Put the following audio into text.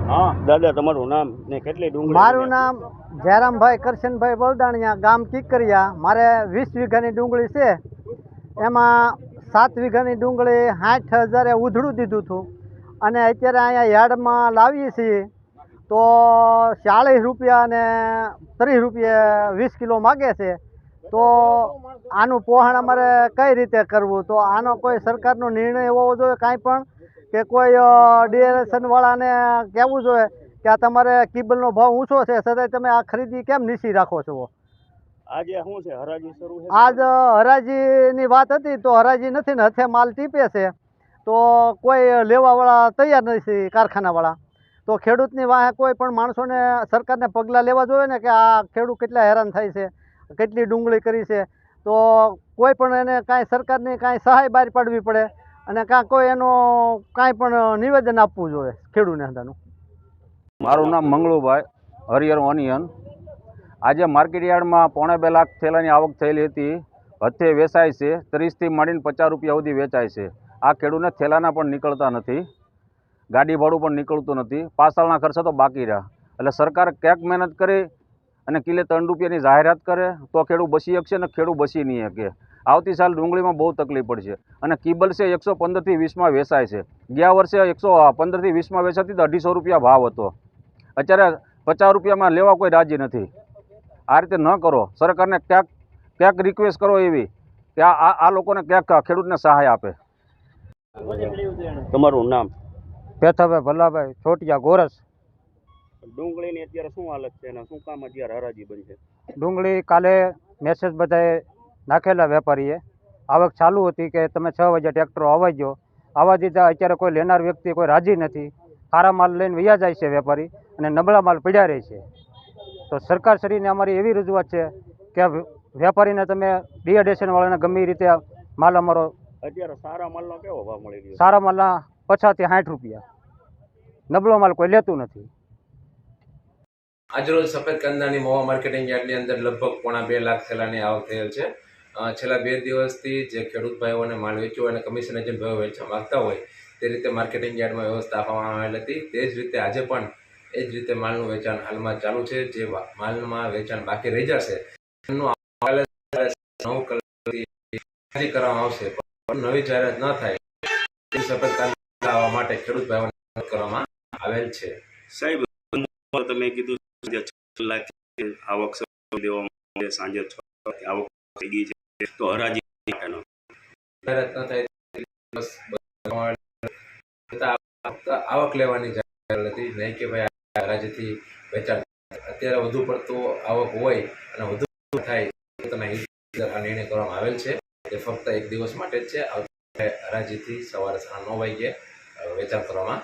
हाँ दादा તમારું નામ ને કેટલી ડુંગળી? મારું નામ જયરામભાઈ કરશનભાઈ બલદાણિયા, ગામ કિકરિયા। મારે 20 વીઘાની ડુંગળી છે, એમાં 7 વીઘાની ડુંગળી 60,000 ઉધડું દીધું હતું અને અત્યારે અહીંયા યાર્ડમાં લાવીએ છીએ તો 40 રૂપિયા અને 30 રૂપિયા 20 કિલો માગે છે। તો આનું પોહણ અમારે કઈ રીતે કરવું? તો આનો કોઈ સરકારનો નિર્ણય હોવો જોઈએ કાંઈ પણ, કે કોઈ ડીએલએસનવાળાને કહેવું જોઈએ કે આ તમારે કેબલનો ભાવ ઊંચો છે છતાંય તમે આ ખરીદી કેમ નીચી રાખો છો? આજે શું છે, હરાજી શરૂ છે? આજ હરાજીની વાત હતી તો હરાજી નથી ને, હથે માલ ટીપે છે તો કોઈ લેવાવાળા તૈયાર નથી, કારખાનાવાળા। તો ખેડૂતની વાહે કોઈ પણ માણસોને સરકારને પગલાં લેવા જોઈએ ને કે આ ખેડૂત કેટલા હેરાન થાય છે, કેટલી ડુંગળી કરી છે, તો કોઈ પણ એને કાંઈ સરકારની કાંઈ સહાય બહાર પાડવી પડે અને કાં કોઈ એનો કાંઈ પણ નિવેદન આપવું જોઈએ ખેડૂતને હંધાનું। મારું નામ મંગળુભાઈ હરિહર ઓનિયન। આજે માર્કેટ યાર્ડમાં 2.5 લાખ થેલાની આવક થયેલી હતી। હથે વેચાય છે 30થી માંડીને 50 રૂપિયા સુધી વેચાય છે। આ ખેડૂતને થેલાના પણ નીકળતા નથી, ગાડી ભાડું પણ નીકળતું નથી, પાછળના ખર્ચા તો બાકી રહ્યા। એટલે સરકાર ક્યાંક મહેનત કરે અને કિલે 3 રૂપિયાની જાહેરાત કરે તો ખેડૂત બસી શકશે ને ખેડૂત બસી નહીં શકે। આવતી સાલ ડુંગળીમાં બહુ તકલીફ પડશે અને કેબલ છે 115થી 20માં વેચાય છે। ગયા વર્ષે 115થી 20માં વેચાતી તો 250 રૂપિયા ભાવ હતો, અત્યારે 50 રૂપિયામાં લેવા કોઈ રાજી નથી। આ રીતે ન કરો, સરકારને ક્યાંક રિક્વેસ્ટ કરો એવી કે આ લોકોને ક્યાંક ખેડૂતને સહાય આપે। તમારું નામ? પેથાભાઈ ભલાભાઈ છોટિયા ગોરસ। ડુંગળીની અત્યારે શું હાલત છે અને શું કામ અત્યારે હરાજી બનશે? ડુંગળી કાલે મેસેજ બધાએ નાખેલા વેપારીએ, આવક ચાલુ હતી કે તમે 6 વાગે ટ્રેક્ટરો આવવા દો, આવવા દીધા। અત્યારે કોઈ લેનાર વ્યક્તિ કોઈ રાજી નથી, સારા માલ લઈને વયા જાય છે વેપારી અને નબળા માલ પડ્યા રહે છે। તો સરકારશ્રીને અમારી એવી રજૂઆત છે કે વેપારીને તમે ડીએડેશનવાળાને ગમે એ રીતે માલ અમારો અત્યારે સારા માલનો કેવો ભાવ મળી રહ્યો? સારા માલના 50 થી 60 રૂપિયા, નબળો માલ કોઈ લેતું નથી। આજરોજ સફેદ કાંદાની મહુવા માર્કેટિંગ યાર્ડની અંદર લગભગ 2.5 લાખ થેલાની આવક થયેલ છે। છેલ્લા 2 દિવસથી જે ખેડૂત ભાઈઓને માલ વેચવો અને કમિશન એજન્ટ ભાઈઓ વેચવા માગતા હોય તે રીતે માર્કેટિંગ યાર્ડમાં વ્યવસ્થા આપવામાં આવેલ હતી। તે જ રીતે આજે પણ એ જ રીતે માલનું વેચાણ હાલમાં ચાલુ છે। જે માલમાં વેચાણ બાકી રહી જશે એનું કરવામાં આવશે, પણ નવી જાહેરાત ન થાય તે સફેદ કાંદા આવવા માટે ખેડૂત ભાઈઓને કરવામાં આવેલ છે। સાહેબ તમે કીધું 6 લાખ આવક દેવામાં સાંજે 6 લાખ આવક થઈ ગઈ છે, તો હરાજી જાહેરાત ન થાય આવક લેવાની જાહેરાત હતી, નહીં કે ભાઈ હરાજીથી વેચાણ। અત્યારે વધુ પડતું આવક હોય અને વધુ થાય પોતાના આ નિર્ણય કરવામાં આવેલ છે। તે ફક્ત 1 દિવસ માટે જ છે। હરાજીથી સવારે 9 વાગ્યે વેચાણ કરવામાં